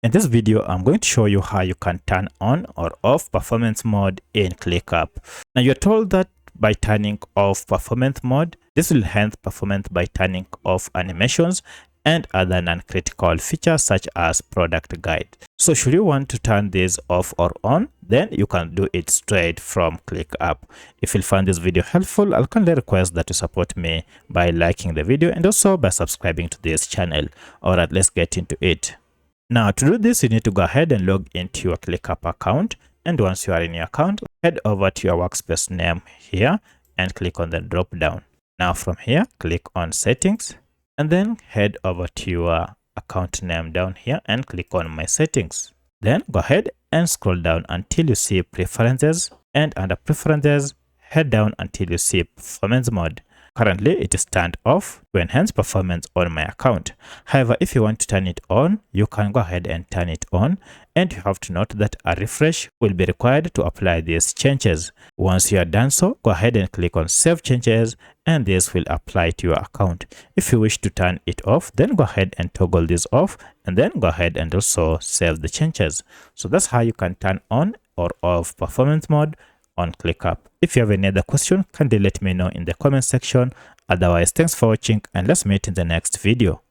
In this video, I'm going to show you how you can turn on or off performance mode in ClickUp. Now you're told that by turning off performance mode, this will enhance performance by turning off animations and other non-critical features such as product guide. So should you want to turn this off or on, then you can do it straight from ClickUp. If you find this video helpful, I'll kindly request that you support me by liking the video and also by subscribing to this channel. Alright, let's get into it. Now to do this, you need to go ahead and log into your ClickUp account. And once you are in your account, head over to your workspace name here and click on the drop down. Now from here, click on settings and then head over to your account name down here and click on my settings. Then go ahead and scroll down until you see preferences, and under preferences, head down until you see performance mode. Currently, it is turned off to enhance performance on my account. However, if you want to turn it on, you can go ahead and turn it on, and you have to note that a refresh will be required to apply these changes. Once you are done so, go ahead and click on Save Changes, and this will apply to your account. If you wish to turn it off, then go ahead and toggle this off, and then go ahead and also save the changes. So that's how you can turn on or off performance mode on ClickUp. If you have any other question, kindly let me know in the comment section. Otherwise, thanks for watching and let's meet in the next video.